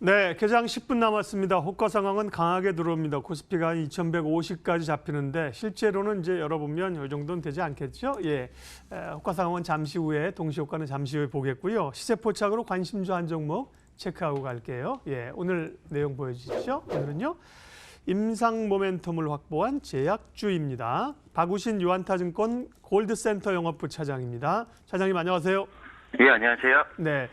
네, 개장 10분 남았습니다. 호가 상황은 강하게 들어옵니다. 코스피가 2150까지 잡히는데 실제로는 이제 열어보면 이 정도는 되지 않겠죠? 예, 호가 상황은 잠시 후에, 동시 호가는 잠시 후에 보겠고요. 시세 포착으로 관심주 한 종목 체크하고 갈게요. 예, 오늘 내용 보여주십시오. 오늘은요, 임상 모멘텀을 확보한 제약주입니다. 박우신 유한타증권 골드센터 영업부 차장입니다. 차장님 안녕하세요. 예, 안녕하세요. 네,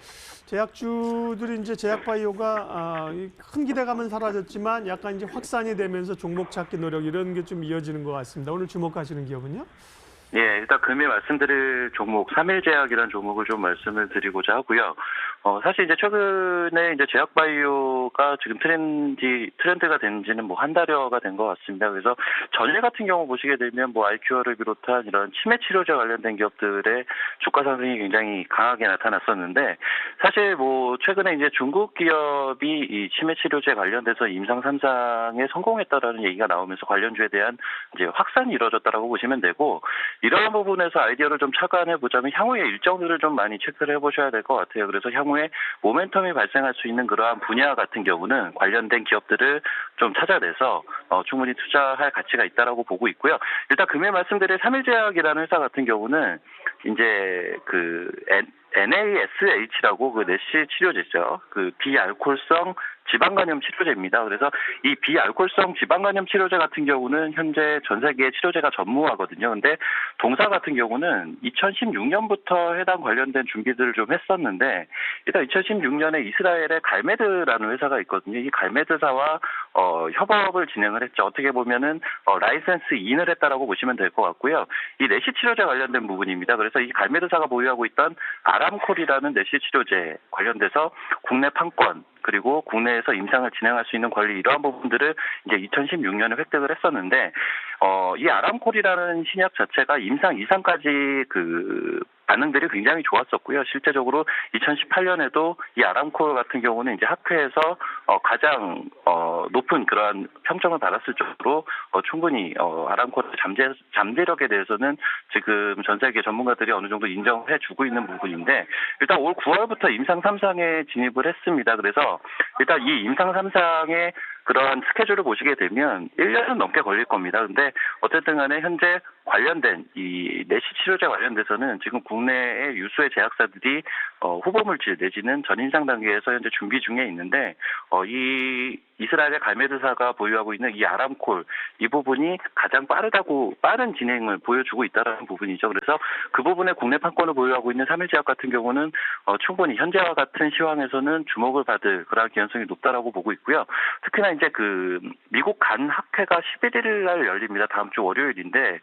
제약주들이 이제 제약바이오가 큰 기대감은 사라졌지만 약간 이제 확산이 되면서 종목 찾기 노력 이런 게 좀 이어지는 것 같습니다. 오늘 주목하시는 기업은요? 예, 일단 금일 말씀드릴 종목 3일제약이라는 종목을 좀 말씀을 드리고자 하고요. 사실 이제 최근에 이제 제약바이오가 지금 트렌드가 된 지는 뭐 한 달여가 된 것 같습니다. 그래서 전일 같은 경우 보시게 되면 뭐 아이큐어를 비롯한 이런 치매 치료제 관련된 기업들의 주가 상승이 굉장히 강하게 나타났었는데, 사실 뭐 최근에 이제 중국 기업이 이 치매 치료제 관련돼서 임상 3상에 성공했다라는 얘기가 나오면서 관련주에 대한 이제 확산이 이루어졌다라고 보시면 되고, 이러한 부분에서 아이디어를 좀 착안해 보자면 향후에 일정들을 좀 많이 체크를 해보셔야 될 것 같아요. 그래서 향후에 모멘텀이 발생할 수 있는 그러한 분야 같은 경우는 관련된 기업들을 좀 찾아내서 충분히 투자할 가치가 있다라고 보고 있고요. 일단 금일 말씀드린 3일제약이라는 회사 같은 경우는 이제 그 NASH라고 그 내시 치료제죠. 그 비알코올성 지방간염 치료제입니다. 그래서 이 비알코올성 지방간염 치료제 같은 경우는 현재 전 세계 치료제가 전무하거든요. 근데 동사 같은 경우는 2016년부터 해당 관련된 준비들을 좀 했었는데, 일단 2016년에 이스라엘의 갈메드라는 회사가 있거든요. 이 갈메드사와 협업을 진행을 했죠. 어떻게 보면은 라이센스 인을 했다라고 보시면 될 것 같고요. 이 내시 치료제 관련된 부분입니다. 그래서 이 갈메드사가 보유하고 있던 아람콜이라는 내시 치료제 관련돼서 국내 판권 그리고 국내에서 임상을 진행할 수 있는 권리, 이러한 부분들을 이제 2016년에 획득을 했었는데, 이 아람콜이라는 신약 자체가 임상 2상까지 그 반응들이 굉장히 좋았었고요. 실제적으로 2018년에도 이 아람콜 같은 경우는 이제 학회에서 가장 높은 그러한 평점을 받았을 정도로 충분히 아람콜의 잠재력에 대해서는 지금 전 세계 전문가들이 어느 정도 인정해주고 있는 부분인데, 일단 올 9월부터 임상 3상에 진입을 했습니다. 그래서 일단 이 임상 3상의 그러한 스케줄을 보시게 되면 1년은 넘게 걸릴 겁니다. 근데 어쨌든 간에 현재 관련된 이 내시 치료제 관련돼서는 지금 국내의 유수의 제약사들이 후보물질 내지는 전임상 단계에서 현재 준비 중에 있는데, 이 이스라엘의 갈메드사가 보유하고 있는 이 아람콜, 이 부분이 가장 빠른 진행을 보여주고 있다는 부분이죠. 그래서 그 부분에 국내 판권을 보유하고 있는 삼일제약 같은 경우는 충분히 현재와 같은 시황에서는 주목을 받을 그런 개연성이 높다라고 보고 있고요. 특히나 이제 그 미국 간 학회가 11일 날 열립니다. 다음 주 월요일인데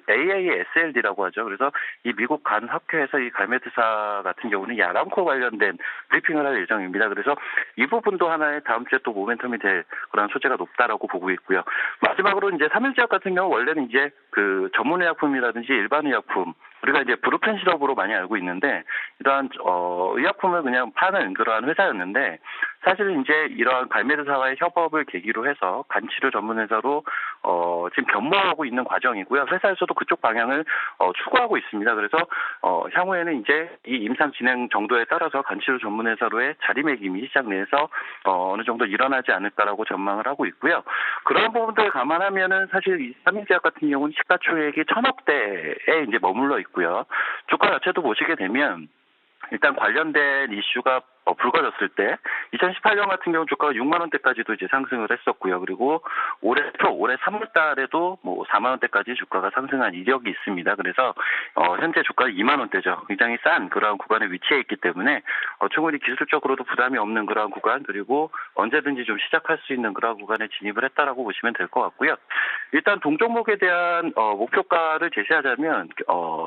AASLD라고 하죠. 그래서 이 미국 간 학회에서 이 갈메드사 같은 경우는 이 아람코 관련된 브리핑을 할 예정입니다. 그래서 이 부분도 하나의 다음 주에 또 모멘텀이 될 그런 소재가 높다라고 보고 있고요. 마지막으로 이제 삼일제약 같은 경우 원래는 이제 그 전문의약품이라든지 일반 의약품, 우리가 이제 브루펜 시럽으로 많이 알고 있는데, 이러한 의약품을 그냥 파는 그러한 회사였는데, 사실은 이제 이러한 갈메드사와의 협업을 계기로 해서 간치료 전문 회사로 지금 변모하고 있는 과정이고요. 회사에서도 그쪽 방향을 추구하고 있습니다. 그래서 향후에는 이제 이 임상 진행 정도에 따라서 간치료 전문 회사로의 자리매김이 시장 내에서 어느 정도 일어나지 않을까라고 전망을 하고 있고요. 그런 부분들을 감안하면은 사실 이 삼일제약 같은 경우는 시가총액이 1,000억대에 이제 머물러 있고요. 주가 자체도 보시게 되면 일단 관련된 이슈가 불거졌을 때 2018년 같은 경우 주가가 6만 원대까지도 이제 상승을 했었고요. 그리고 올해 3월 달에도 뭐 4만 원대까지 주가가 상승한 이력이 있습니다. 그래서 현재 주가가 2만 원대죠. 굉장히 싼 그러한 구간에 위치해 있기 때문에 충분히 기술적으로도 부담이 없는 그러한 구간, 그리고 언제든지 좀 시작할 수 있는 그러한 구간에 진입을 했다라고 보시면 될 것 같고요. 일단 동종목에 대한 목표가를 제시하자면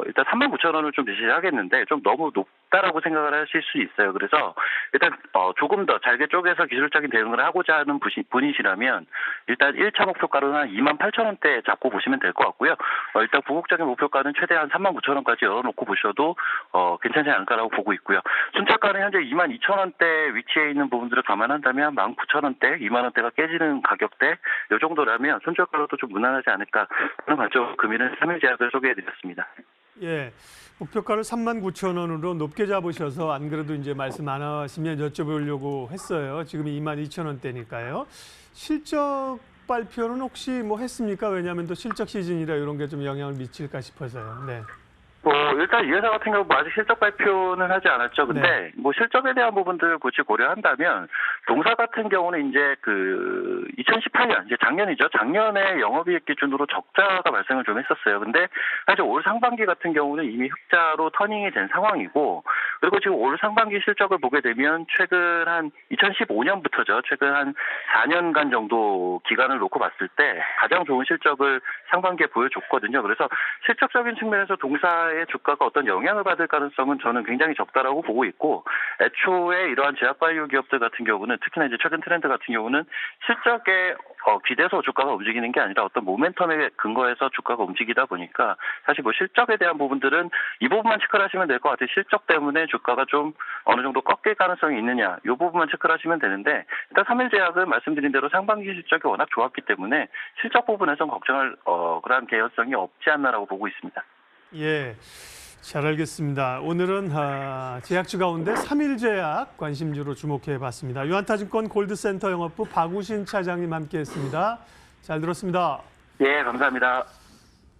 일단 39,000원을 좀 제시하겠는데, 좀 너무 높다라고 생각을 하실 수 있어요. 그래서 일단 조금 더 잘게 쪼개서 기술적인 대응을 하고자 하는 분이시라면 일단 1차 목표가로는 한 28,000원대 잡고 보시면 될 것 같고요. 일단 궁극적인 목표가는 최대한 39,000원까지 열어놓고 보셔도 괜찮지 않을까라고 보고 있고요. 순차가는 현재 22,000원대 위치해 있는 부분들을 감안한다면 19,000원대, 2만 원대가 깨지는 가격대 이 정도라면 순차가로도 좀 무난하지 않을까 하는 관점 금일은 삼일제약을 소개해드렸습니다. 예. 목표가를 39,000원으로 높게 잡으셔서 안 그래도 이제 말씀 안 하시면 여쭤보려고 했어요. 지금 22,000원대니까요. 실적 발표는 혹시 뭐 했습니까? 왜냐하면 또 실적 시즌이라 이런 게 좀 영향을 미칠까 싶어서요. 네. 일단 이 회사 같은 경우 뭐 아직 실적 발표는 하지 않았죠. 근데 네. 뭐 실적에 대한 부분들을 굳이 고려한다면 동사 같은 경우는 이제 2018년 이제 작년이죠. 작년에 영업이익 기준으로 적자가 발생을 좀 했었어요. 근데 사실 올 상반기 같은 경우는 이미 흑자로 터닝이 된 상황이고, 그리고 지금 올 상반기 실적을 보게 되면 최근 한 2015년부터죠. 최근 한 4년간 정도 기간을 놓고 봤을 때 가장 좋은 실적을 상반기에 보여줬거든요. 그래서 실적적인 측면에서 동사의 주가가 어떤 영향을 받을 가능성은 저는 굉장히 적다라고 보고 있고, 애초에 이러한 제약바이오 기업들 같은 경우는 특히나 이제 최근 트렌드 같은 경우는 실적에 기대서 주가가 움직이는 게 아니라 어떤 모멘텀에 근거해서 주가가 움직이다 보니까 사실 뭐 실적에 대한 부분들은 이 부분만 체크를 하시면 될 것 같아요. 실적 때문에 주가가 좀 어느 정도 꺾일 가능성이 있느냐, 이 부분만 체크를 하시면 되는데, 일단 삼일제약은 말씀드린 대로 상반기 실적이 워낙 좋았기 때문에 실적 부분에선 걱정할 그러한 개연성이 없지 않나라고 보고 있습니다. 예, 잘 알겠습니다. 오늘은 제약주 가운데 삼일제약 관심주로 주목해 봤습니다. 유한타증권 골드센터 영업부 박우신 차장님 함께했습니다. 잘 들었습니다. 예, 감사합니다.